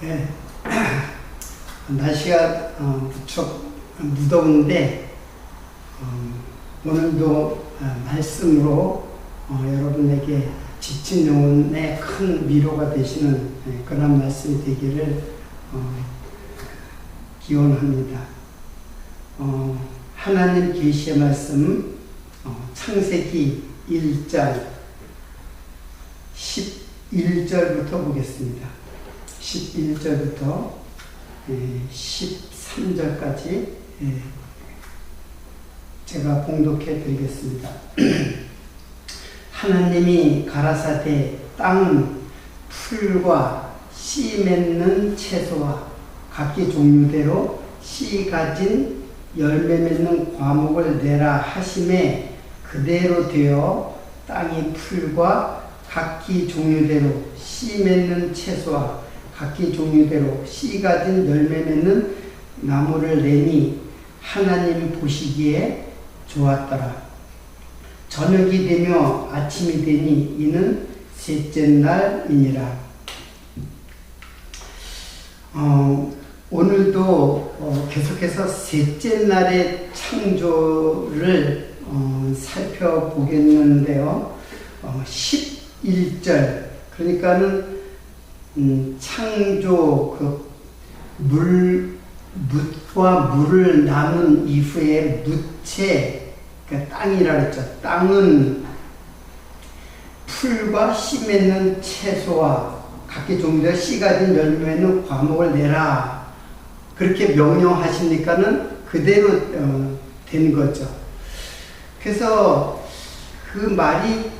네. 날씨가 무척 무더운데 오늘도 말씀으로 여러분에게 지친 영혼에 큰 위로가 되시는 그런 말씀이 되기를 기원합니다. 하나님 계시의 말씀 창세기 1장 11절부터 보겠습니다. 11절부터 13절까지 제가 봉독해 드리겠습니다. 하나님이 가라사대 땅은 풀과 씨 맺는 채소와 각기 종류대로 씨 가진 열매 맺는 과목을 내라 하심에 그대로 되어 땅이 풀과 각기 종류대로 씨 맺는 채소와 각기 종류대로 씨 가진 열매 맺는 나무를 내니 하나님이 보시기에 좋았더라. 저녁이 되며 아침이 되니 이는 셋째 날이니라. 오늘도 계속해서 셋째 날의 창조를 살펴보겠는데요. 11절 그러니까는 창조 묻과 물을 나눈 이후에 묻체 그러니까 땅이라 그랬죠. 땅은 풀과 씨 맺는 채소와 각기 종류의 씨 가진 열매 맺는 과목을 내라. 그렇게 명령하시니까는 그대로 된 거죠. 그래서 그 말이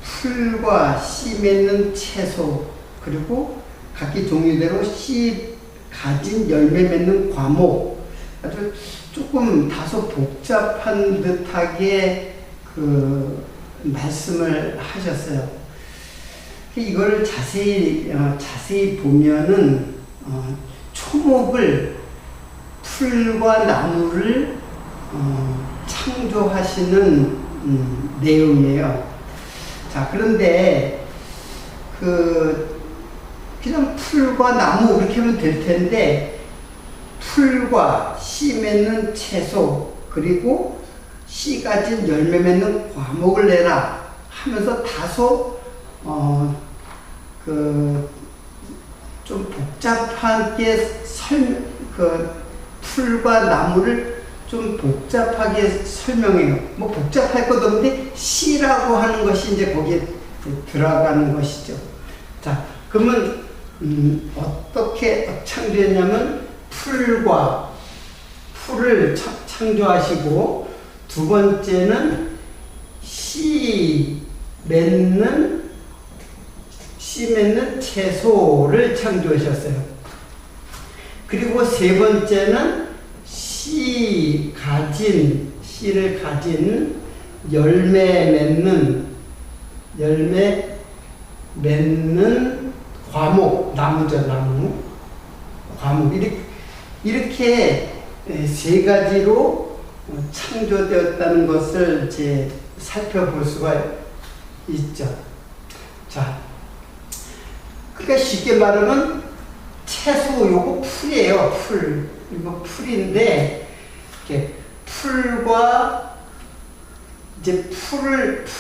풀과 씨 맺는 채소 그리고 각기 종류대로 씨 가진 열매 맺는 과목 아주 조금 다소 복잡한 듯하게 그 말씀을 하셨어요. 이걸 자세히 보면은 초목을 풀과 나무를 창조하시는 내용이에요. 자, 그런데 그냥 풀과 나무 그렇게 하면 될 텐데 풀과 씨 맺는 채소 그리고 씨 가진 열매 맺는 과목을 내라 하면서 다소 좀 복잡하게 풀과 나무를 좀 복잡하게 설명해요. 뭐 복잡할 것도 없는데 씨라고 하는 것이 이제 거기에 들어가는 것이죠. 자, 그러면 어떻게 창조했냐면 풀을 창조하시고 두 번째는 씨 맺는 채소를 창조하셨어요. 그리고 세 번째는 씨를 가진 열매 맺는 과목, 나무죠, 나무. 과목. 이렇게 세 가지로 창조되었다는 것을 이제 살펴볼 수가 있죠. 자, 그러니까 쉽게 말하면 채소 요거 풀이에요. 이거 풀인데 이렇게 풀과 이제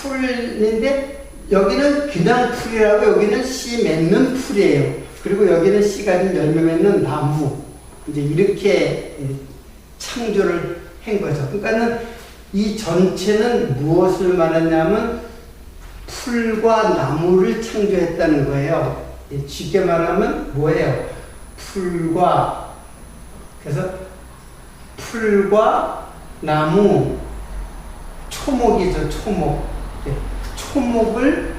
풀인데 여기는 그냥 풀이라고 여기는 씨 맺는 풀이에요. 그리고 여기는 씨 가진 열매 맺는 나무. 이제 이렇게 창조를 한 거죠. 그러니까는 이 전체는 무엇을 말하냐면 풀과 나무를 창조했다는 거예요. 쉽게 말하면 뭐예요? 그래서 풀과 나무, 초목이죠, 초목. 초목을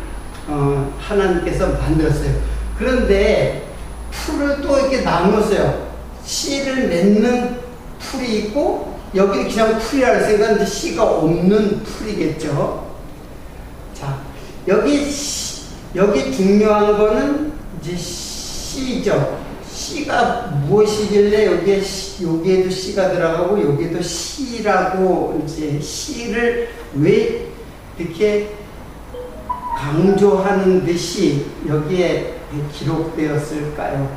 하나님께서 만들었어요. 그런데 풀을 또 이렇게 나눴어요. 씨를 맺는 풀이 있고 여기는 그냥 풀이라 했으니까 이제 씨가 없는 풀이겠죠. 자, 여기 중요한 거는 이제 씨죠. 씨가 무엇이길래 여기에도 씨가 들어가고 여기에도 씨라고 이제 씨를 왜 이렇게 강조하는 듯이 여기에 기록되었을까요?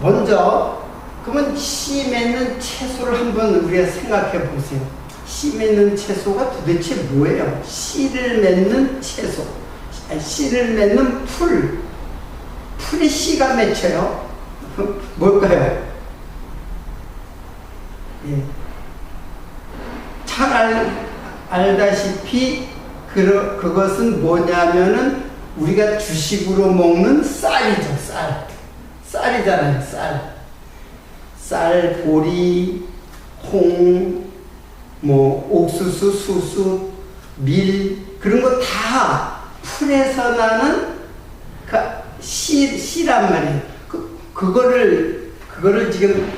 먼저 그러면 씨 맺는 채소를 한번 우리가 생각해 보세요. 씨 맺는 채소가 도대체 뭐예요? 씨를 맺는 채소, 씨를 맺는 풀, 풀이 씨가 맺혀요. 뭘까요? 예. 잘 알다시피 그것은 뭐냐면은 우리가 주식으로 먹는 쌀이죠. 쌀이잖아요. 쌀, 보리, 콩, 뭐 옥수수, 수수, 밀 그런 거 다 풀에서 나는 씨란 말이에요. 그거를 지금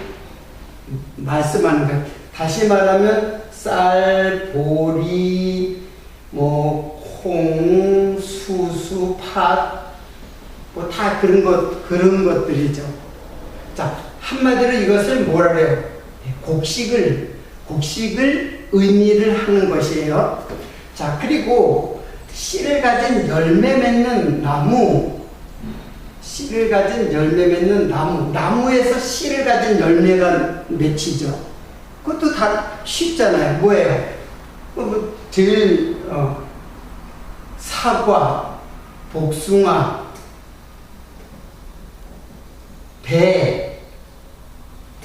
말씀하는 거예요. 다시 말하면 쌀, 보리, 뭐 콩, 수수, 팥, 뭐 다 그런 것들이죠. 자, 한마디로 이것을 뭐라 그래요? 곡식을 의미를 하는 것이에요. 자, 그리고 씨를 가진 열매 맺는 나무에서 씨를 가진 열매가 맺히죠. 그것도 다 쉽잖아요. 뭐예요? 제일 사과, 복숭아, 배,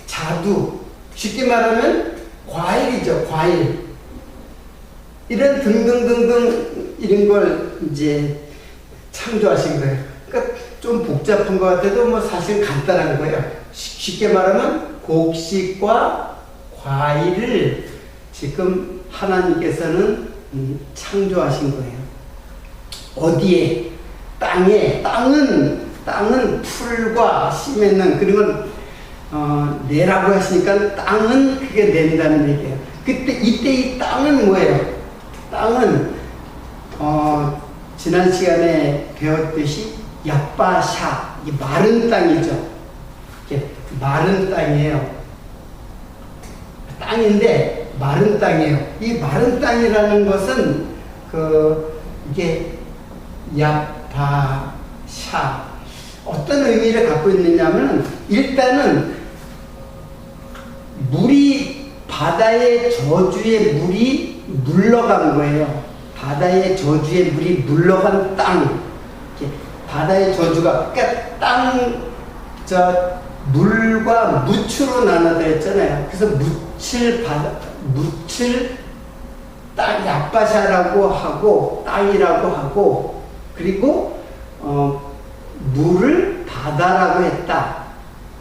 자두, 쉽게 말하면 과일이죠. 과일. 이런 등등등등 이런 걸 이제 창조하신 거예요. 그러니까 좀 복잡한 것 같아도 뭐 사실 간단한 거예요. 쉽게 말하면 곡식과 과일을 지금 하나님께서는 창조하신 거예요. 어디에? 땅은 풀과 씨 맺는 그런 걸 내라고 하시니까 땅은 그게 낸다는 얘기예요. 이때 이 땅은 뭐예요? 땅은 지난 시간에 배웠듯이 야바샤, 이 마른 땅이죠. 이렇게 마른 땅이에요. 땅인데 마른 땅이에요. 이 마른 땅이라는 것은 이게 야바샤 어떤 의미를 갖고 있느냐면 일단은 물이 바다의 저주에 물이 물러간 거예요. 바다의 저주에 물이 물러간 땅. 이렇게 바다의 저주가 그러니까 물과 무추로 나눠져 있잖아요. 그래서 무칠 땅 야바샤라고 하고 땅이라고 하고 그리고 물을 바다라고 했다.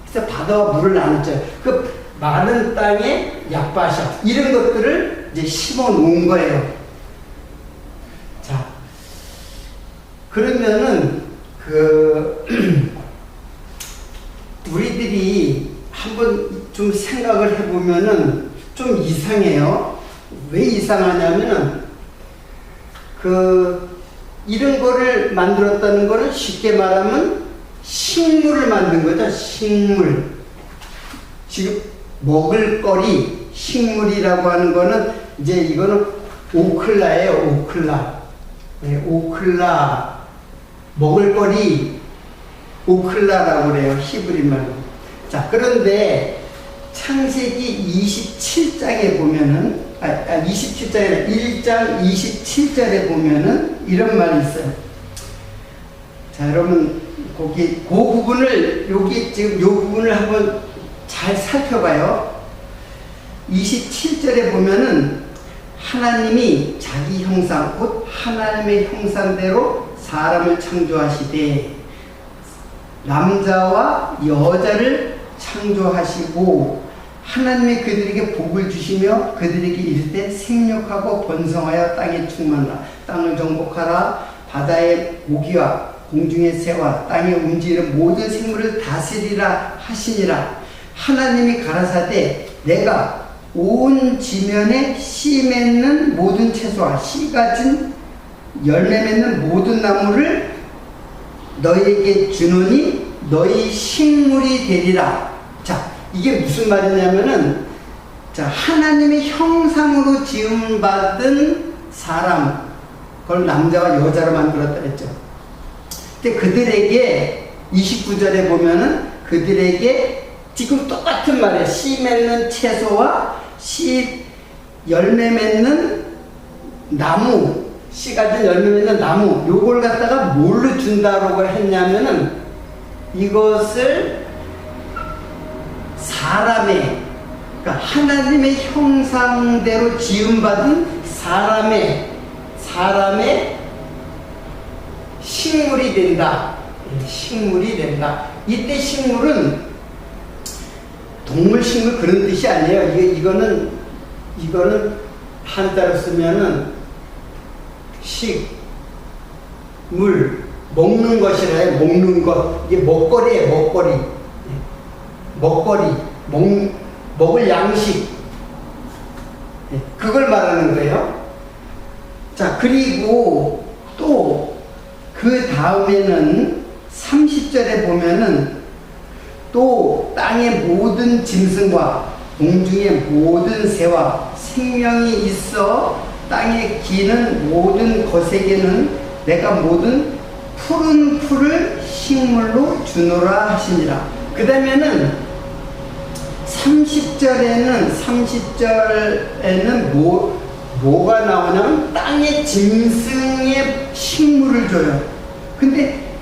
그래서 바다와 물을 나눴죠. 그 많은 땅에 야바샤 이런 것들을 이제 심어 놓은 거예요. 자, 그러면은 우리들이 한번 좀 생각을 해보면은 좀 이상해요. 왜 이상하냐면은 이런 거를 만들었다는 거는 쉽게 말하면 식물을 만든 거죠. 식물. 지금 먹을거리, 식물이라고 하는 거는 이제 이거는 오클라예요. 오클라. 네, 오클라. 먹을거리 오클라라고 그래요. 히브리 말로. 자, 그런데 창세기 27장에 보면은 27장에 1장 27절에 보면은 이런 말이 있어요. 자, 여러분 거기 그 부분을 여기 지금 요 부분을 한번 잘 살펴봐요. 27절에 보면은 하나님이 자기 형상 곧 하나님의 형상대로 사람을 창조하시되 남자와 여자를 창조하시고 하나님이 그들에게 복을 주시며 그들에게 이르되 생육하고 번성하여 땅에 충만하라. 땅을 정복하라. 바다의 모기와 공중의 새와 땅에 움직이는 모든 생물을 다스리라 하시니라. 하나님이 가라사대 내가 온 지면에 씨 맺는 모든 채소와 씨 가진 열매 맺는 모든 나무를 너희에게 주노니 너희 식물이 되리라. 자, 이게 무슨 말이냐면은, 자, 하나님의 형상으로 지음받은 사람, 그걸 남자와 여자로 만들었다 했죠. 근데 그들에게 29절에 보면은 그들에게 지금 똑같은 말이에요. 씨 맺는 채소와 씨 열매 맺는 나무, 씨 가진 열매 맺는 나무, 요걸 갖다가 뭘로 준다고 했냐면은 이것을 사람의, 그러니까 하나님의 형상대로 지음받은 사람의 식물이 된다. 식물이 된다. 이때 식물은 동물 식물 그런 뜻이 아니에요. 이거는 한자로 쓰면은 식물, 먹는 것이라 먹는 것. 이게 먹거리예요, 먹거리. 먹을 양식. 그걸 말하는 거예요. 자, 그리고 또 그 다음에는 30절에 보면은 또 땅의 모든 짐승과 공중의 모든 새와 생명이 있어 땅에 기는 모든 것에게는 내가 모든 푸른 풀을 식물로 주노라 하시니라. 그 다음에는 30절에는 뭐가 나오냐면 땅의 짐승의 식물을 줘요. 근데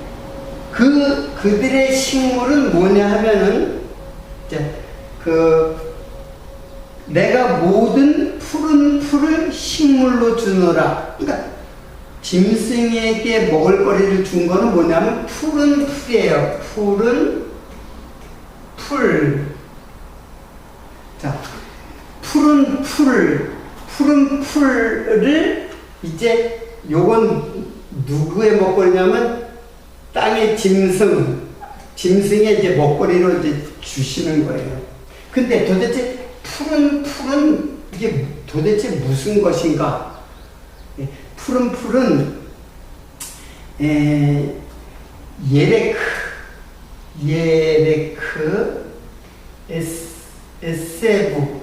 그들의 식물은 뭐냐 하면은 이제 내가 모든 푸른 풀을 식물로 주노라. 그러니까 짐승에게 먹을거리를 준 거는 뭐냐면 푸른 풀이에요. 푸른 풀. 자, 푸른 풀을 이제 요건 누구의 먹거리냐면 땅의 짐승의 이제 먹거리로 이제 주시는 거예요. 근데 도대체 푸른 풀은 이게 도대체 무슨 것인가? 푸른 풀은 예레크, 에세부,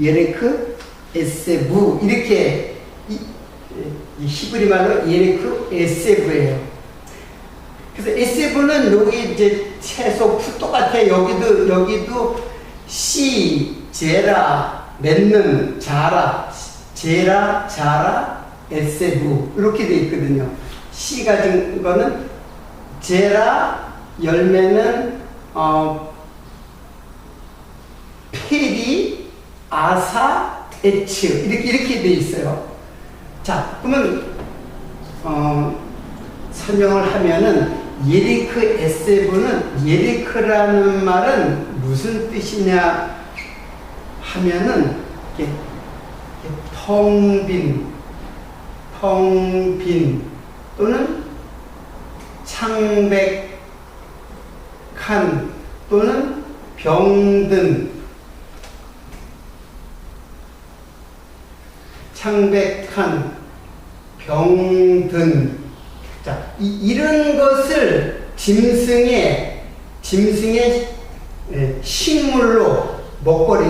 예레크, 에세부 이렇게 이 히브리 말로 예레크, 에세부예요. 그래서 에세부는 여기 이제 채소 풀 똑같아요. 여기도 씨, 제라, 맺는, 자라, 제라, 자라, 에세부 이렇게 돼 있거든요. 씨 가진 거는 제라, 열매는 페리, 아사, 에츠 이렇게 돼 있어요. 자, 그러면 설명을 하면은 예리크 에세부는 예리크라는 말은 무슨 뜻이냐 하면은 이렇게 텅 빈 또는 창백한 또는 병든 창백한 병든 자, 이런 것을 짐승의 식물로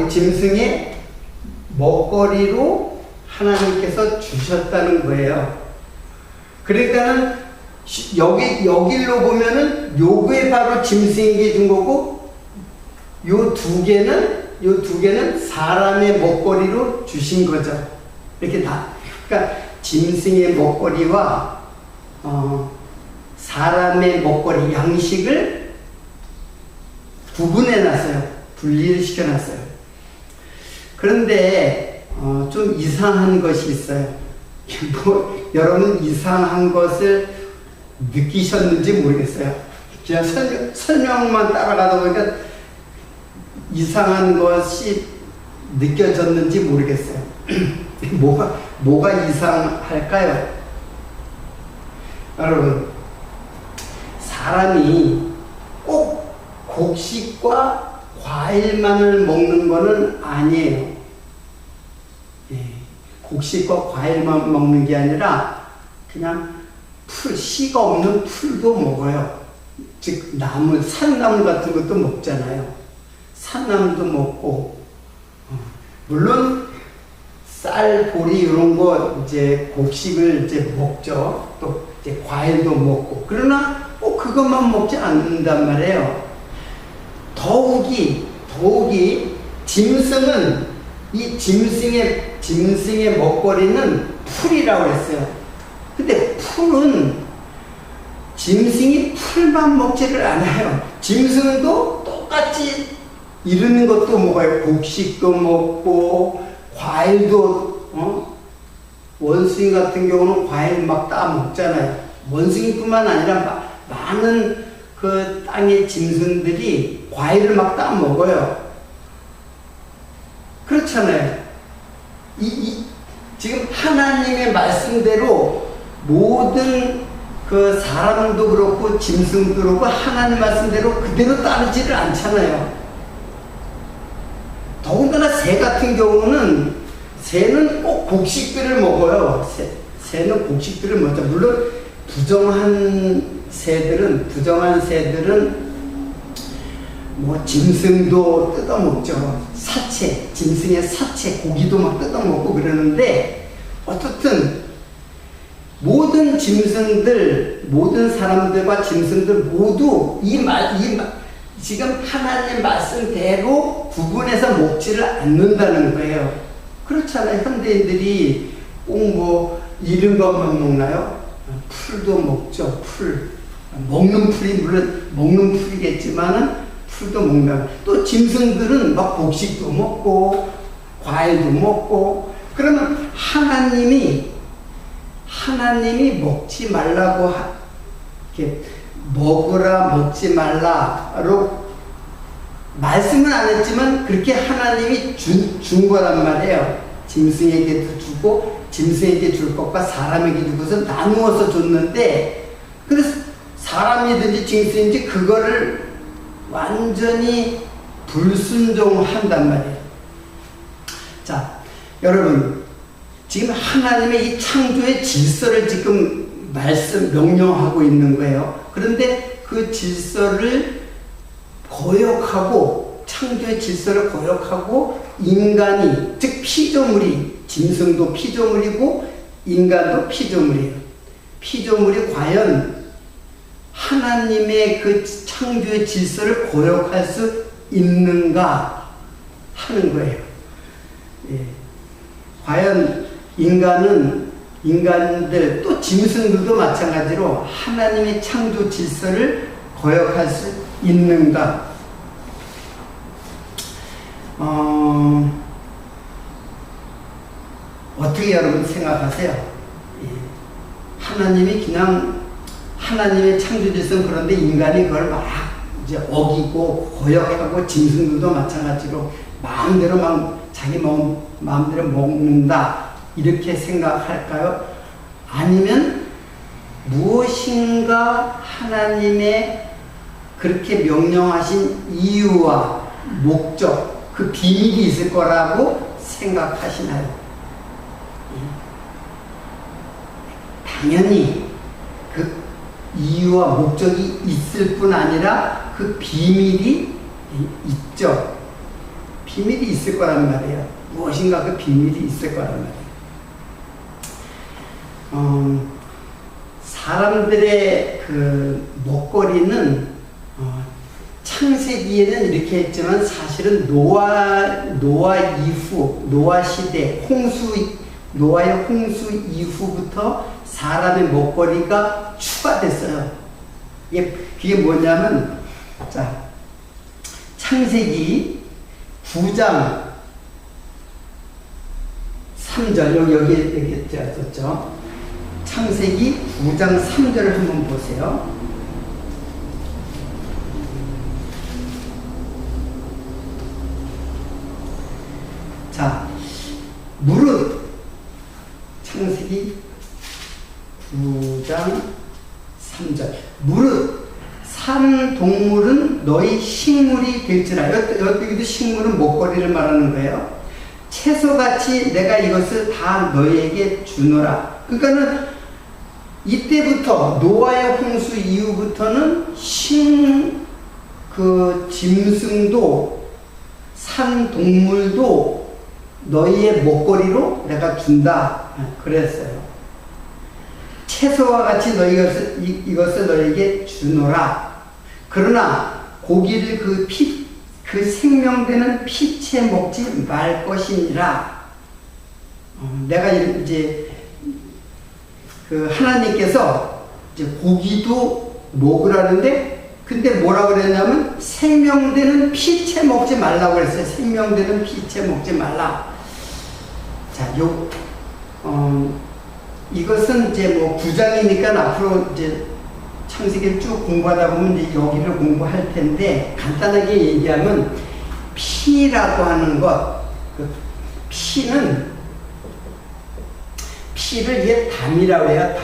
짐승의 먹거리로 하나님께서 주셨다는 거예요. 그러니까는 여기로 보면은 요게 바로 짐승에게 준 거고 요 두 개는 사람의 먹거리로 주신 거죠. 이렇게 다. 그러니까 짐승의 먹거리와 사람의 먹거리 양식을 구분해 놨어요. 분리를 시켜 놨어요. 그런데 좀 이상한 것이 있어요. 여러분 이상한 것을 느끼셨는지 모르겠어요. 그냥 설명만 따라가다 보니까 이상한 것이 느껴졌는지 모르겠어요. 뭐가 이상할까요? 여러분, 사람이 꼭 곡식과 과일만을 먹는 거는 아니에요. 곡식과 과일만 먹는 게 아니라 그냥 씨가 없는 풀도 먹어요. 즉 산나물 같은 것도 먹잖아요. 산나물도 먹고 물론 쌀, 보리 이런 거 이제 곡식을 이제 먹죠. 또 이제 과일도 먹고 그러나 꼭 그것만 먹지 않는단 말이에요. 더욱이 짐승은 이 짐승의 먹거리는 풀이라고 했어요. 근데 풀은 짐승이 풀만 먹지를 않아요. 짐승도 똑같이 이르는 것도 먹어요. 곡식도 먹고 과일도 원숭이 같은 경우는 과일 막 따 먹잖아요. 원숭이뿐만 아니라 많은 그 땅의 짐승들이 과일을 막 따 먹어요. 그렇잖아요. 지금 하나님의 말씀대로 모든 그 사람도 그렇고 짐승도 그렇고 하나님 말씀대로 그대로 따르지를 않잖아요. 더군다나 새 같은 경우는 새는 꼭 곡식들을 먹어요. 새는 곡식들을 먹죠. 물론 부정한 새들은 뭐 짐승도 뜯어먹죠. 사체, 짐승의 사체, 고기도 막 뜯어먹고 그러는데 어떻든 모든 짐승들, 모든 사람들과 짐승들 모두 지금 하나님 말씀대로 구분해서 먹지를 않는다는 거예요. 그렇잖아요. 현대인들이 꼭 뭐 이른 것만 먹나요? 풀도 먹죠. 풀. 먹는 풀이 물론 먹는 풀이겠지만은 풀도 먹나요? 또 짐승들은 막 곡식도 먹고 과일도 먹고 그러면 하나님이 먹지 말라고 이렇게 먹으라 먹지 말라로 말씀은 안 했지만 그렇게 하나님이 준 거란 말이에요. 짐승에게도 주고 짐승에게 줄 것과 사람에게 줄 것을 나누어서 줬는데 그래서 사람이든지 짐승인지 그거를 완전히 불순종한단 말이에요. 자, 여러분 지금 하나님의 이 창조의 질서를 지금 명령하고 있는 거예요. 그런데 그 질서를 거역하고 창조의 질서를 거역하고 인간이 즉 피조물이 짐승도 피조물이고 인간도 피조물이에요. 피조물이 과연 하나님의 그 창조의 질서를 거역할 수 있는가 하는 거예요. 예. 과연 인간들 또 짐승들도 마찬가지로 하나님의 창조 질서를 거역할 수 있는가? 어떻게 여러분 생각하세요? 예. 하나님이 그냥 하나님의 창조 질서는 그런데 인간이 그걸 막 이제 어기고 거역하고 짐승들도 마찬가지로 마음대로 막 자기 마음대로 먹는다 이렇게 생각할까요? 아니면 무엇인가 하나님의 그렇게 명령하신 이유와 목적 그 비밀이 있을 거라고 생각하시나요? 당연히 그 이유와 목적이 있을 뿐 아니라 그 비밀이 있죠. 비밀이 있을 거란 말이에요. 무엇인가 그 비밀이 있을 거란 말이에요. 사람들의 그 먹거리는 창세기에는 이렇게 했지만 사실은 노아 시대 노아의 홍수 이후부터 사람의 먹거리가 추가됐어요. 그게 뭐냐면, 자, 창세기 9장 3절, 여기 얘기했죠. 창세기 9장 3절을 한번 보세요. 자, 무릇, 창세기 9장 3절. 무릇 산 동물은 너희 식물이 될지라. 여기도 식물은 먹거리를 말하는 거예요. 채소같이 내가 이것을 다 너희에게 주노라. 그러니까는 이때부터 노아의 홍수 이후부터는 짐승도 산 동물도 너희의 먹거리로 내가 준다 그랬어요. 채소와 같이 이것을 너희에게 주노라. 그러나 고기를 그 그 생명되는 피채 먹지 말 것이니라. 내가 이제 그 하나님께서 이제 고기도 먹으라는데, 근데 뭐라 그랬냐면 생명되는 피채 먹지 말라고 그랬어요. 생명되는 피채 먹지 말라. 자, 이것은 이제 뭐 9장이니까 앞으로 이제 창세기를 쭉 공부하다 보면 이제 여기를 공부할 텐데, 간단하게 얘기하면 피라고 하는 것, 그 피를 이게 담이라고 해요.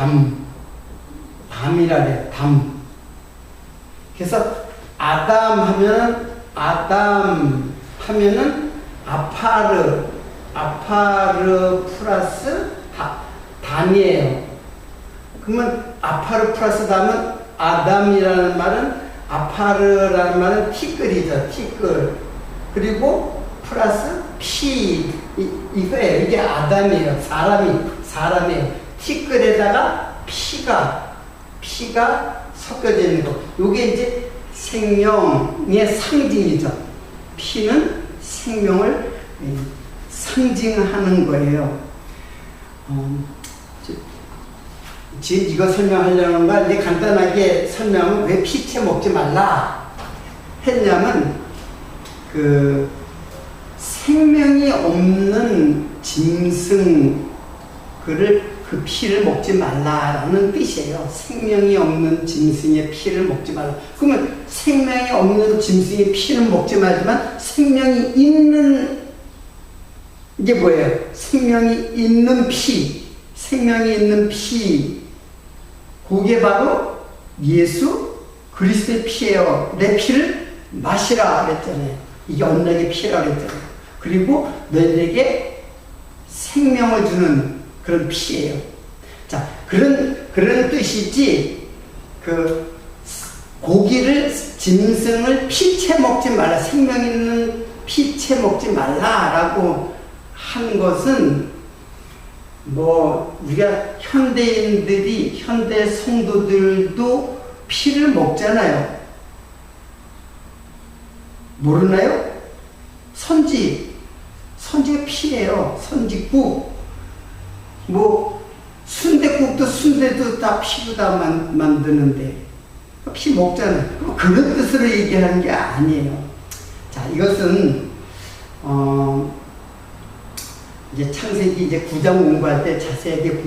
담이라고 해요. 담. 그래서 아담 하면은 아파르 플러스 담이에요. 그러면 아파르 플러스 담은 아담이라는 말은, 아파르라는 말은 티끌이죠. 티끌. 그리고 플러스 피, 이거예요. 이게 아담이에요. 사람이에요. 티끌에다가 피가 섞여져 있는 거. 이게 이제 생명의 상징이죠. 피는 생명을 상징하는 거예요. 지금 이거 설명하려는 건 이제 간단하게 설명하면 왜 피채 먹지 말라 했냐면, 그 생명이 없는 짐승 그 피를 먹지 말라라는 뜻이에요. 생명이 없는 짐승의 피를 먹지 말라. 그러면 생명이 없는 짐승의 피는 먹지 말지만 생명이 있는, 이게 뭐예요? 생명이 있는 피, 그게 바로 예수 그리스도의 피예요. 내 피를 마시라 그랬잖아요. 이게 언약의 피라 그랬잖아요. 그리고 너희에게 생명을 주는 그런 피예요. 자, 그런 뜻이지, 그 짐승을 피채 먹지 말라, 생명 있는 피채 먹지 말라라고 한 것은, 뭐 우리가 현대 성도들도 피를 먹잖아요. 모르나요? 선지가 피예요. 선지국. 뭐 순대도 다 피로 다 만드는데 피 먹잖아요. 그런 뜻으로 얘기하는 게 아니에요. 자, 이것은 이제 창세기 이제 9장 공부할 때 자세하게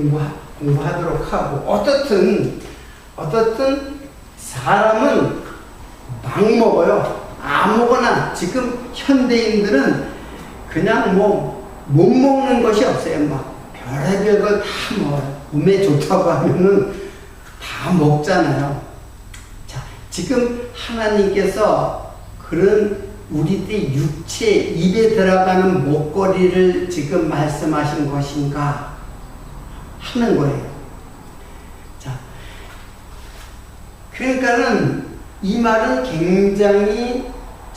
공부하도록 하고, 어떻든 사람은 막 먹어요. 아무거나. 지금 현대인들은 그냥 뭐 못 먹는 것이 없어요. 막 별의별 걸 다 먹어요. 몸에 좋다고 하면은 다 먹잖아요. 자, 지금 하나님께서 그런 우리들의 육체, 입에 들어가는 먹거리를 지금 말씀하신 것인가 하는 거예요. 자, 그러니까는 이 말은 굉장히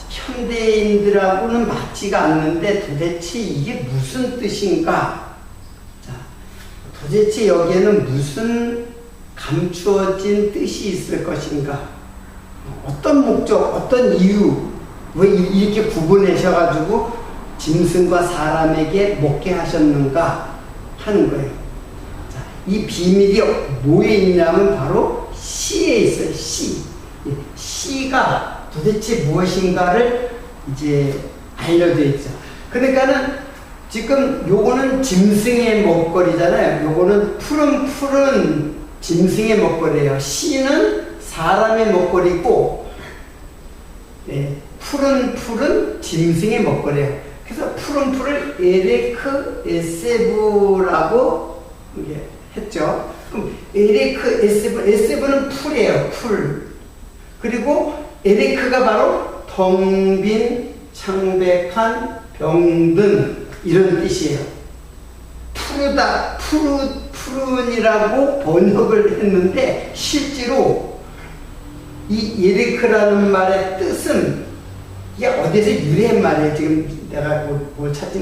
현대인들하고는 맞지가 않는데, 도대체 이게 무슨 뜻인가? 자, 도대체 여기에는 무슨 감추어진 뜻이 있을 것인가? 어떤 목적, 어떤 이유, 왜 이렇게 구분하셔가지고 짐승과 사람에게 먹게 하셨는가 하는 거예요. 자, 이 비밀이 뭐에 있냐면 바로 씨에 있어요. 씨가 도대체 무엇인가를 이제 알려져 있죠. 그러니까는 지금 요거는 짐승의 먹거리잖아요. 요거는 푸른 짐승의 먹거리예요. 씨는 사람의 먹거리고, 푸른 짐승의 먹거리예요. 그래서 푸른풀을 에레크 에세브라고 했죠. 그럼 에레크 에세브는 풀이에요. 풀. 그리고 에레크가 바로 텅빈 창백한 병든, 이런 뜻이에요. 푸른이라고 번역을 했는데, 실제로 이 에레크라는 말의 뜻은 이게 어디서 유래한 말이에요. 지금 내가 뭘 찾지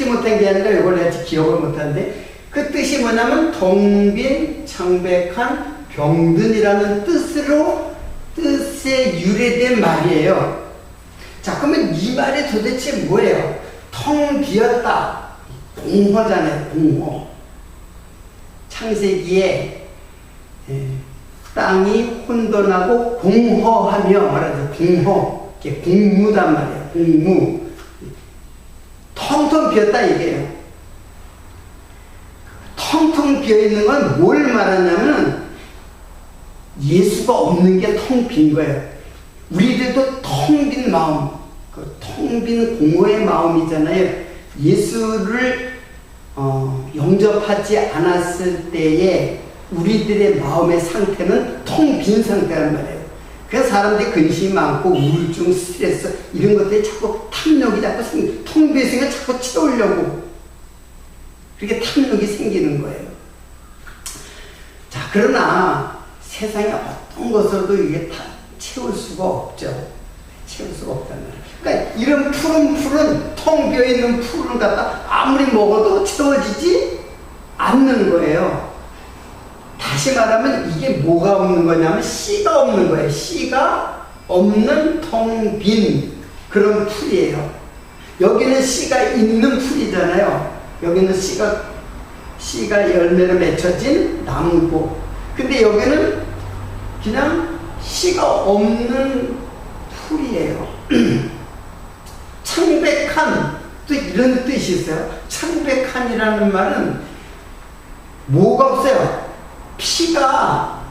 못한 게 아니라 이걸 내가 기억을 못하는데, 그 뜻이 뭐냐면 텅빈 창백한 병든이라는 뜻에 유래된 말이에요. 자, 그러면 이 말이 도대체 뭐예요? 텅 비었다. 공허잖아요, 공허. 창세기에 땅이 혼돈하고 공허하며 말하죠. 공허. 이게 공무단 말이에요. 공무. 텅텅 비었다 이게요. 텅텅 비어있는 건 뭘 말하냐면 예수가 없는 게 텅 빈 거예요. 우리들도 텅 빈 마음, 그 텅 빈 공허의 마음이잖아요. 예수를 영접하지 않았을 때에 우리들의 마음의 상태는 텅 빈 상태란 말이에요. 그래서 사람들이 근심이 많고 우울증, 스트레스 이런 것들이 자꾸 탐욕이 자꾸 텅 비어있으니까 자꾸 채우려고 그렇게 탐욕이 생기는 거예요. 자, 그러나 세상에 어떤 것으로도 이게 다 채울 수가 없죠. 채울 수가 없다는 거예요. 그러니까 이런 푸른 텅 비어있는 풀을 갖다 아무리 먹어도 채워지지 않는 거예요. 다시 말하면 이게 뭐가 없는 거냐면 씨가 없는 거예요. 씨가 없는 텅 빈 그런 풀이에요. 여기는 씨가 있는 풀이잖아요. 여기는 씨가 열매로 맺혀진 나무고, 근데 여기는 그냥 씨가 없는 풀이에요. 창백한, 또 이런 뜻이 있어요. 창백한이라는 말은 뭐가 없어요. 피가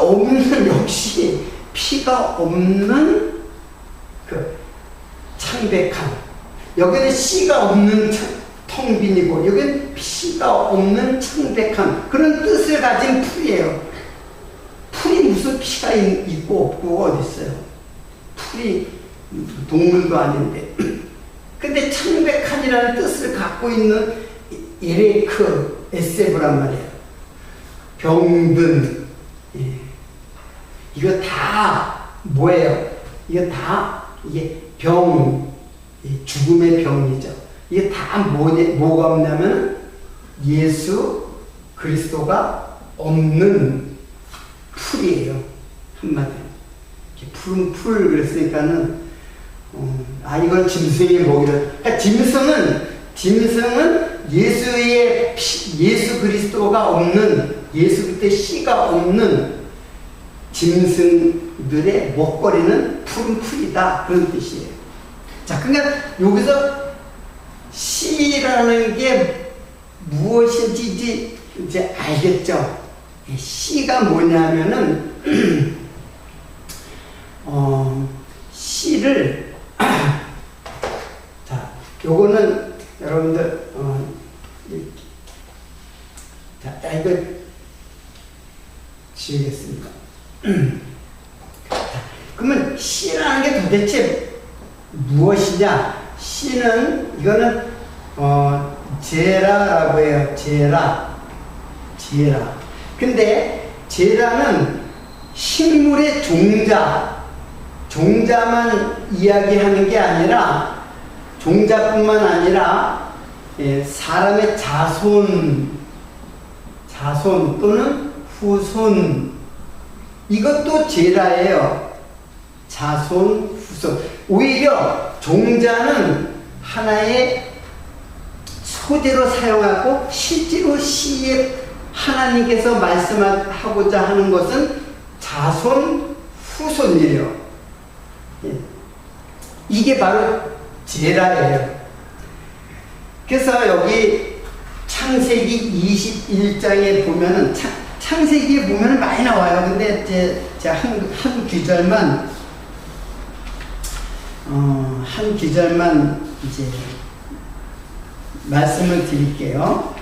없는, 역시 피가 없는 그 창백한. 여기는 씨가 없는 텅 빈이고, 여기는 피가 없는 창백한 그런 뜻을 가진 풀이에요. 풀이 무슨 피가 있고 없고 어디 있어요? 풀이 동물도 아닌데. 근데 창백한이라는 뜻을 갖고 있는 에레크 에세브란 말이에요. 병든. 예. 이거 다 뭐예요? 이거 다 이게 병, 죽음의 병이죠. 이게 다 뭐가 없냐면 예수 그리스도가 없는 풀이에요. 한마디로. 푸른 풀 그랬으니까는 이건 짐승의 목이라. 그러니까 짐승은 예수 그리스도가 없는, 예수 그때 씨가 없는 짐승들의 먹거리는 푸른 풀이다, 그런 뜻이에요. 자, 그러니까 여기서 씨라는 게 무엇인지 이제 알겠죠? 씨가 뭐냐면은 씨를 자, 요거는 여러분들 자, 이거 지우겠습니다. 그러면 씨라는 게 도대체 무엇이냐? 씨는 이거는 제라라고 해요. 제라. 근데 제라는 식물의 종자만 이야기하는 게 아니라, 종자뿐만 아니라 사람의 자손 또는 후손, 이것도 제라예요. 자손, 후손. 오히려 종자는 하나의 소재로 사용하고, 실제로 시에 하나님께서 말씀하고자 하는 것은 자손, 후손이에요. 이게 바로 제라예요. 그래서 여기 창세기 21장에 보면은, 창세기에 보면은 많이 나와요. 근데 제가 한 구절만 이제 말씀을 드릴게요.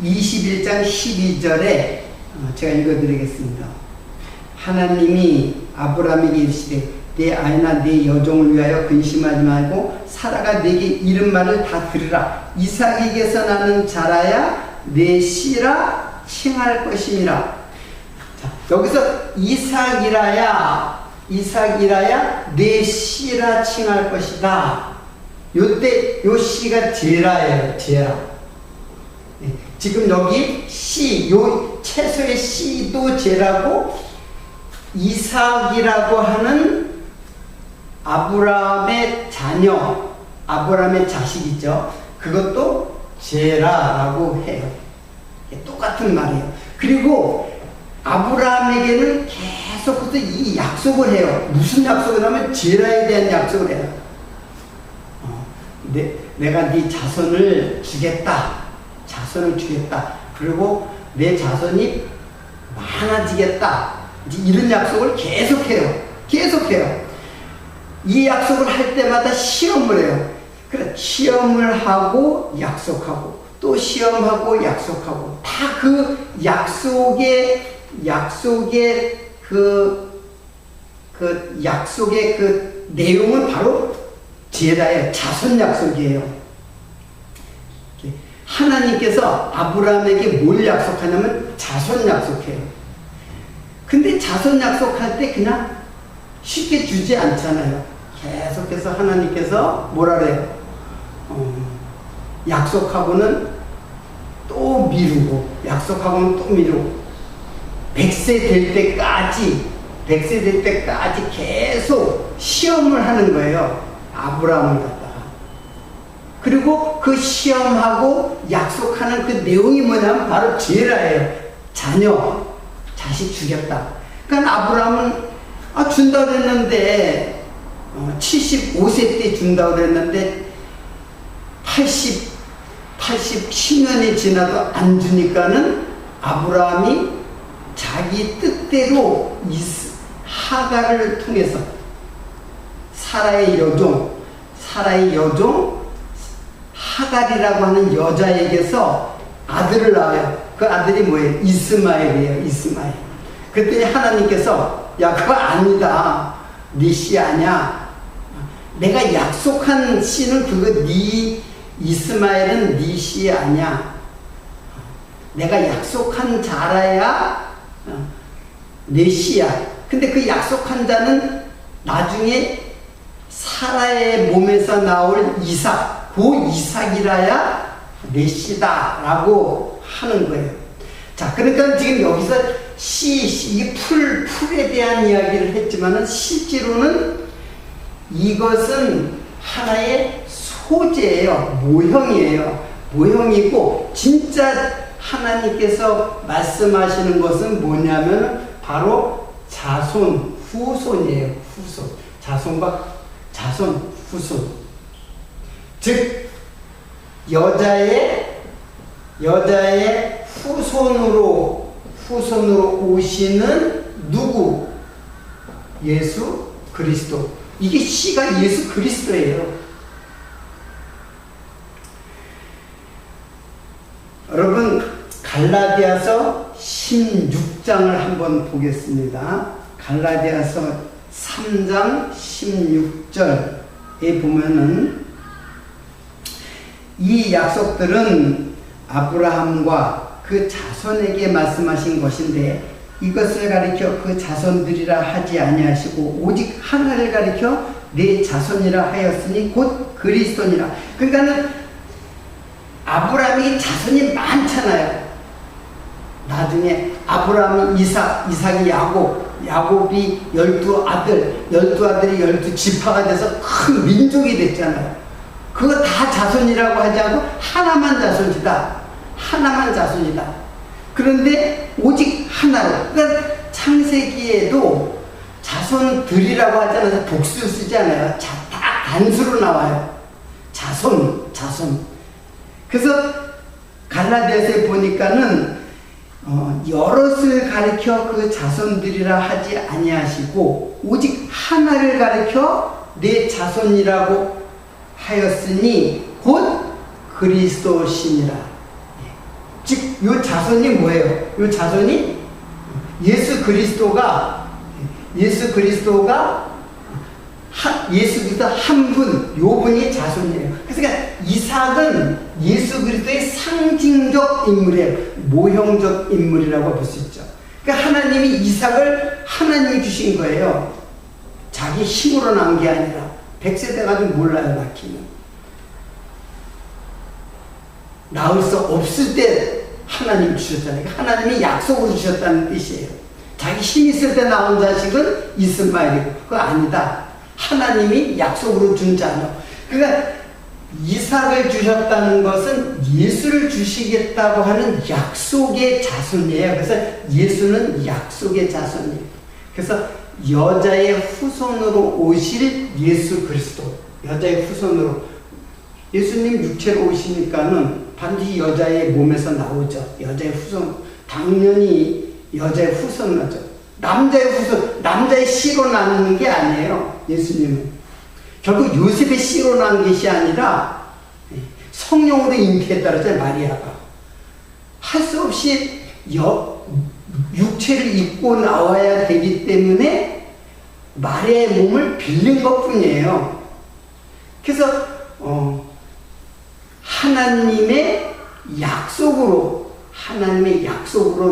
21장 12절에 제가 읽어드리겠습니다. 하나님이 아브라함에게 이르시되 내 아내나 내 여종을 위하여 근심하지 말고 사라가 내게 이른 말을 다 들으라. 이삭에게서 나는 자라야 내 씨라 칭할 것임이라. 자, 여기서 이삭이라야 내 씨라 칭할 것이다. 요때 요 씨가 제라예요. 제라. 지금 여기 씨, 요 채소의 씨도 제라고, 이삭이라고 하는 아브라함의 자녀, 아브라함의 자식이죠. 그것도 제라라고 해요. 똑같은 말이에요. 그리고 아브라함에게는 계속해서 이 약속을 해요. 무슨 약속을 하면 제라에 대한 약속을 해요. 내가 네 자손을 주겠다. 자손을 주겠다. 그리고 내 자손이 많아지겠다. 이런 약속을 계속해요. 계속해요. 이 약속을 할 때마다 시험을 해요. 그래, 시험을 하고 약속하고 또 시험하고 약속하고 다 그 약속의 그 내용은 바로 제라의 자손 약속이에요. 하나님께서 아브라함에게 뭘 약속하냐면 자손 약속해요. 근데 자손 약속할 때 그냥 쉽게 주지 않잖아요. 계속해서 하나님께서 뭐라 그래요? 약속하고는 또 미루고 약속하고는 또 미루고 100세 될 때까지 계속 시험을 하는 거예요. 아브라함을 갖다가. 그리고 그 시험하고 약속하는 그 내용이 뭐냐면 바로 제라예요. 자녀, 자식 주겠다. 그러니까 아브라함은 준다고 그랬는데 75세 때 준다고 그랬는데 10년이 지나도 안 주니까는 아브라함이 자기 뜻대로 하갈을 통해서 사라의 여종 하갈이라고 하는 여자에게서 아들을 낳아요. 그 아들이 뭐예요? 이스마엘이에요. 이스마엘. 그때 하나님께서 야 그거 아니다. 네 씨 아니야. 내가 약속한 씨는 그거 네 이스마엘은 네 씨 아니야. 내가 약속한 자라야 내 씨야. 근데 그 약속한 자는 나중에 사라의 몸에서 나올 이삭, 그 이삭이라야 내 씨다라고 하는 거예요. 자, 그러니까 지금 여기서 이 풀에 대한 이야기를 했지만은 실제로는 이것은 하나의 소재예요. 모형이에요. 모형이고 진짜 하나님께서 말씀하시는 것은 뭐냐면 바로 자손, 후손이에요. 후손. 자손과 자손, 후손. 즉 여자의 후손으로 오시는 누구? 예수 그리스도. 이게 씨가 예수 그리스도예요. 여러분 갈라디아서 16장을 한번 보겠습니다. 갈라디아서 3장 16절에 보면은 이 약속들은 아브라함과 그 자손에게 말씀하신 것인데 이것을 가리켜 그 자손들이라 하지 아니하시고 오직 하나를 가리켜 내 자손이라 하였으니 곧 그리스도니라. 그러니까는 아브라함이 자손이 많잖아요. 나중에 아브라함이 이삭이 야곱이 12아들이 12지파가 돼서 큰 민족이 됐잖아요. 그거 다 자손이라고 하지 않고 하나만 자손이다. 그런데 오직 하나로. 그러니까 창세기에도 자손들이라고 하잖아요. 복수 쓰지 않아요. 다 단수로 나와요. 자손. 그래서 갈라디아서에 보니까는 여럿을 가리켜 그 자손들이라 하지 아니하시고 오직 하나를 가리켜 내 자손이라고 하였으니 곧 그리스도시니라. 즉 이 자손이 뭐예요? 이 자손이 예수 그리스도가 예수 그리스도 한 분, 요 분이 자손이에요. 그러니까 이삭은 예수 그리스도의 상징적 인물이에요. 모형적 인물이라고 볼 수 있죠. 그러니까 하나님이 이삭을 하나님이 주신 거예요. 자기 힘으로 난 게 아니라 100세 돼가지고 몰라요. 낳기는. 낳을 수 없을 때 하나님이 주셨잖아요. 그러니까 하나님이 약속을 주셨다는 뜻이에요. 자기 힘 있을 때 나온 자식은 이스마엘이고 그거 아니다. 하나님이 약속으로 준 자녀. 그러니까 이삭을 주셨다는 것은 예수를 주시겠다고 하는 약속의 자손이에요. 그래서 예수는 약속의 자손이에요. 그래서 여자의 후손으로 오실 예수 그리스도, 여자의 후손으로, 예수님 육체로 오시니까는 반드시 여자의 몸에서 나오죠. 여자의 후손, 당연히 여자의 후손이죠. 남자의 후손, 남자의 씨로 나누는 게 아니에요. 예수님은 결국 요셉의 씨로 난 것이 아니라 성령으로 잉태했다 그랬잖아요. 마리아가 할 수 없이 육체를 입고 나와야 되기 때문에 마리아의 몸을 빌린 것 뿐이에요. 그래서 하나님의 약속으로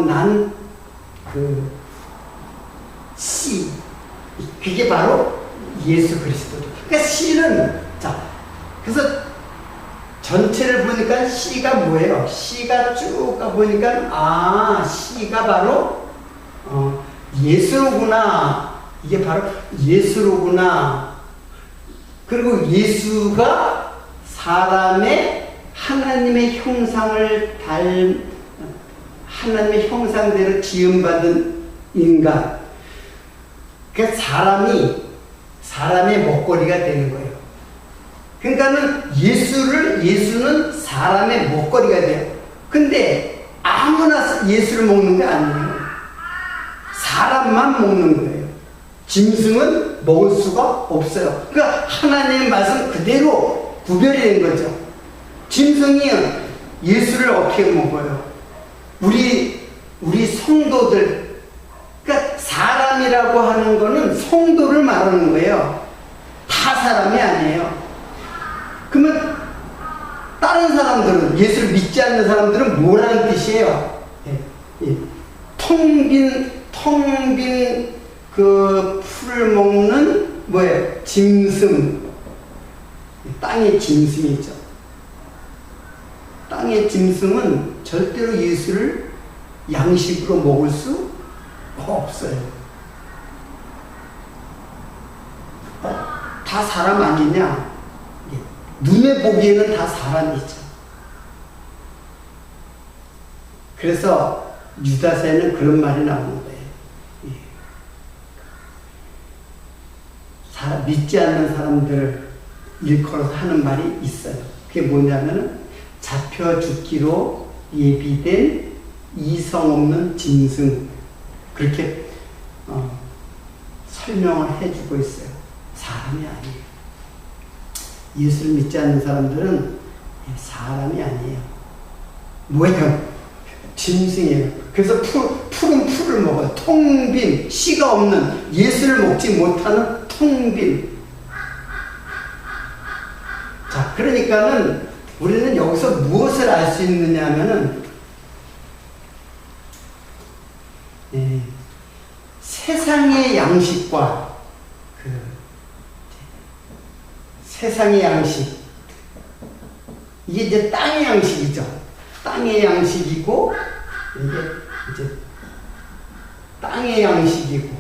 난 그 씨, 그게 바로 예수 그리스도죠. 그러니까 씨는, 자, 그래서 전체를 보니까 씨가 뭐예요? 씨가 쭉 가보니까 씨가 바로 예수로구나. 이게 바로 예수로구나. 그리고 예수가 하나님의 형상대로 지음받은 인간. 그러니까 사람의 먹거리가 되는 거예요. 그러니까는 예수는 사람의 먹거리가 돼요. 근데 아무나 예수를 먹는 게 아니에요. 사람만 먹는 거예요. 짐승은 먹을 수가 없어요. 그러니까 하나님의 말씀 그대로 구별이 된 거죠. 짐승이 예수를 어떻게 먹어요? 우리 성도들, 그러니까 사람이라고 하는 거는 성도를 말하는 거예요. 다 사람이 아니에요. 그러면 다른 사람들은, 예수를 믿지 않는 사람들은 뭐라는 뜻이에요? 텅 빈 그 풀을 먹는 뭐예요? 짐승. 땅의 짐승이죠. 땅의 짐승은 절대로 예수를 양식으로 먹을 수 없어요. 다 사람 아니냐? 눈에 보기에는 다 사람이죠. 그래서 유다서에는 그런 말이 나오는 거예요. 믿지 않는 사람들을 일컬어서 하는 말이 있어요. 그게 뭐냐면은 잡혀 죽기로 예비된 이성 없는 짐승, 그렇게 설명을 해주고 있어요. 사람이 아니에요. 예수를 믿지 않는 사람들은 사람이 아니에요. 뭐예요? 짐승이에요. 그래서 푸른 풀을 먹어요. 텅 빈, 씨가 없는, 예수를 먹지 못하는 텅 빈. 자, 그러니까는 우리는 여기서 무엇을 알 수 있느냐 하면은 세상의 양식과 세상의 양식, 이게 이제 땅의 양식이죠. 땅의 양식이고, 이게 이제 땅의 양식이고,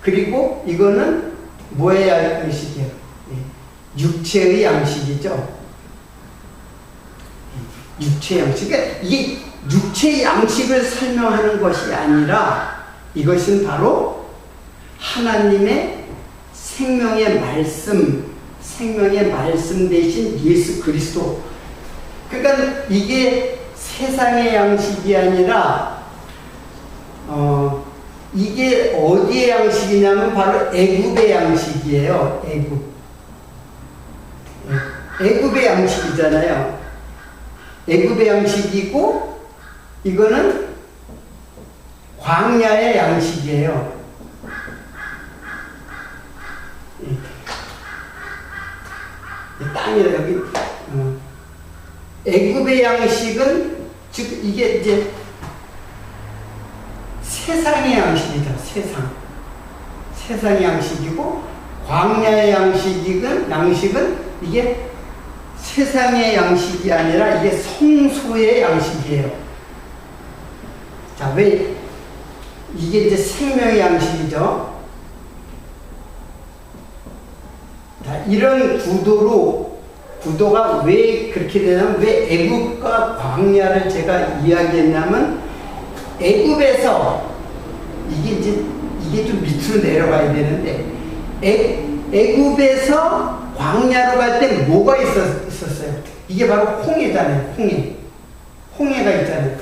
그리고 이거는 뭐의 양식이에요? 육체의 양식이죠. 육체의 양식. 그러니까 이게 육체의 양식을 설명하는 것이 아니라 이것은 바로 하나님의 생명의 말씀 대신 예수 그리스도. 그러니까 이게 세상의 양식이 아니라 이게 어디의 양식이냐면 바로 애굽의 양식이에요. 애굽의 양식이잖아요. 애굽의 양식이고 이거는 광야의 양식이에요. 땅이라 여기 애굽의 양식은 즉 이게 이제 세상의 양식이죠. 세상의 양식이고 광야의 양식은 이게 세상의 양식이 아니라 이게 성소의 양식이에요. 자, 왜 이게 이제 생명의 양식이죠. 자, 이런 구도가 왜 그렇게 되냐면, 왜 애굽과 광야를 제가 이야기했냐면, 애굽에서 이게 좀 밑으로 내려가야 되는데, 애굽에서 광야로 갈 때 뭐가 있었어요? 이게 바로 홍해잖아요. 홍해가 있잖아요.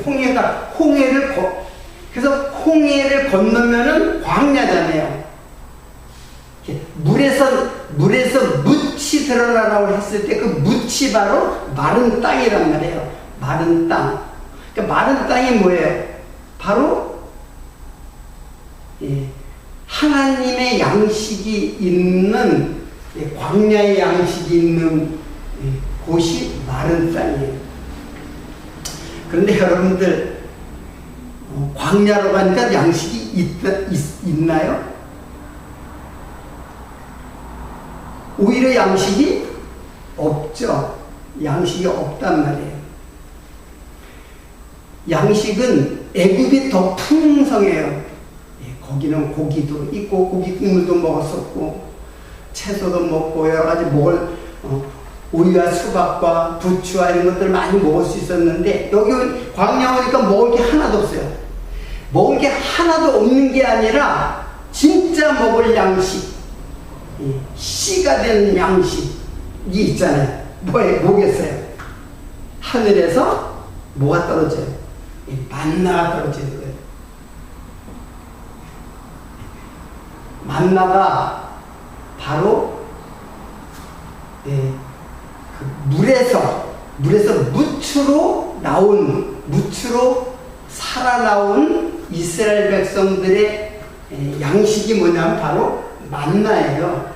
그래서 홍해를 건너면은 광야잖아요. 물에서 묻이 드러나라고 했을 때 그 묻이 바로 마른 땅이란 말이에요. 마른 땅. 그러니까 마른 땅이 뭐예요? 바로 하나님의 양식이 있는, 광야의 양식이 있는 곳이 마른 땅이에요. 그런데 여러분들, 광야로 가니까 양식이 있나요? 오히려 양식이 없죠. 양식이 없단 말이에요. 양식은 애굽이 더 풍성해요. 거기는 고기도 있고 고기 국물도 먹었었고 채소도 먹고 여러 가지 먹을 오이와 수박과 부추와 이런 것들 많이 먹을 수 있었는데, 여기 광야 오니까 먹을 게 하나도 없어요. 먹을 게 하나도 없는 게 아니라 진짜 먹을 양식, 씨가 된 양식이 있잖아요. 뭐겠어요? 하늘에서 뭐가 떨어져요? 만나가 떨어지는 거예요. 만나가 바로 물에서 무추로 살아나온 이스라엘 백성들의 양식이 뭐냐면 바로 만나예요.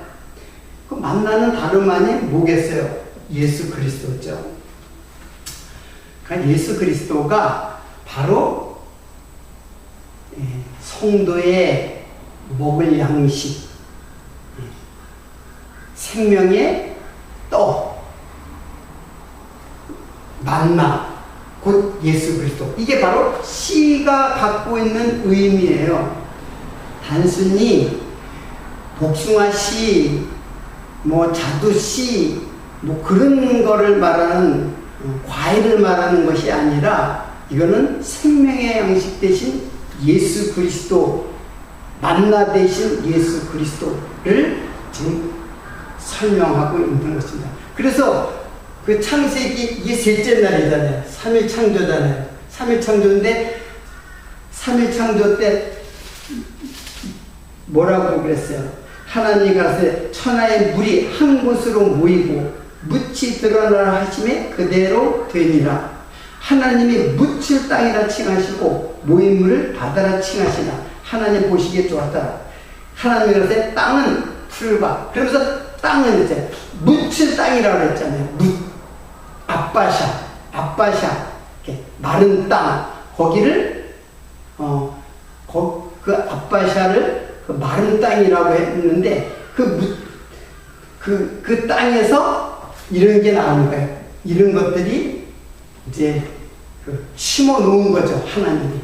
그 만나는 다름 아닌 뭐겠어요? 예수 그리스도죠. 그러니까 예수 그리스도가 바로 성도의 먹을 양식, 생명의 떡, 만나, 곧 예수 그리스도. 이게 바로 씨가 갖고 있는 의미예요. 단순히 복숭아 씨, 자두 씨, 그런 거를 말하는, 과일을 말하는 것이 아니라, 이거는 생명의 양식 대신 예수 그리스도, 만나 대신 예수 그리스도를 지금 설명하고 있는 것입니다. 그래서 그 창세기, 이게 셋째 날이잖아요. 3일 창조잖아요. 3일 창조인데, 3일 창조 때 뭐라고 그랬어요? 하나님이 가라사대 천하의 물이 한 곳으로 모이고 묻이 드러나라 하심에 그대로 되니라. 하나님이 묻을 땅이라 칭하시고 모인 물을 바다라 칭하시나. 하나님 보시기에 좋았다. 하나님이 가라사대 땅은 풀과, 그러면서 땅은 이제 묻을 땅이라고 했잖아요. 아빠샤, 이렇게 마른 땅, 거기를 그 아빠샤를 그 마른 땅이라고 했는데, 그 땅에서 이런 게 나오는 거예요. 이런 것들이 이제 심어 놓은 거죠, 하나님이.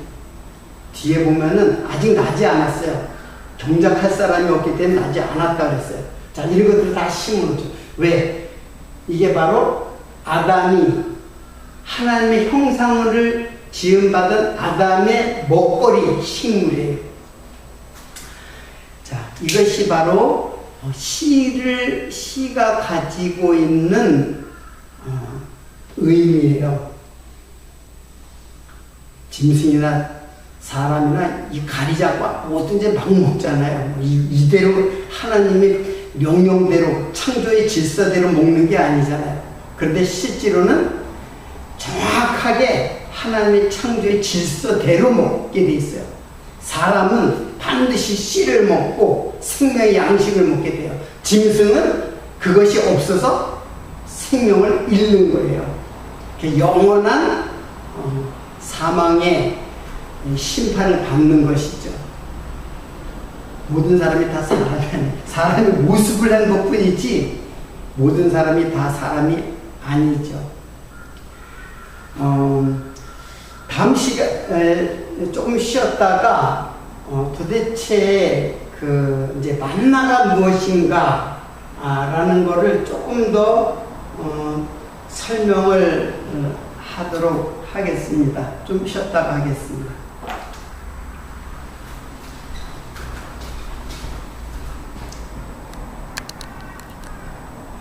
뒤에 보면은 아직 나지 않았어요. 경작할 사람이 없기 때문에 나지 않았다 그랬어요. 자, 이런 것들 다 심어 놓죠. 왜? 이게 바로 아담이 하나님의 형상을 지음받은 아담의 먹거리 식물이에요. 자, 이것이 바로 씨가 가지고 있는 의미예요. 짐승이나 사람이나 이 가리지 않고 뭐든지 막 먹잖아요. 이대로 하나님의 명령대로 창조의 질서대로 먹는 게 아니잖아요. 그런데 실제로는 정확하게 하나님의 창조의 질서대로 먹게 돼 있어요. 사람은 반드시 씨를 먹고 생명의 양식을 먹게 돼요. 짐승은 그것이 없어서 생명을 잃는 거예요. 영원한 사망의 심판을 받는 것이죠. 모든 사람이 다 사람의 모습을 한 것뿐이지 모든 사람이 다 사람이 아니죠. 다음 시간에 조금 쉬었다가 도대체 이제 만나가 무엇인가 라는 거를 조금 더 설명을 하도록 하겠습니다. 좀 쉬었다가 하겠습니다.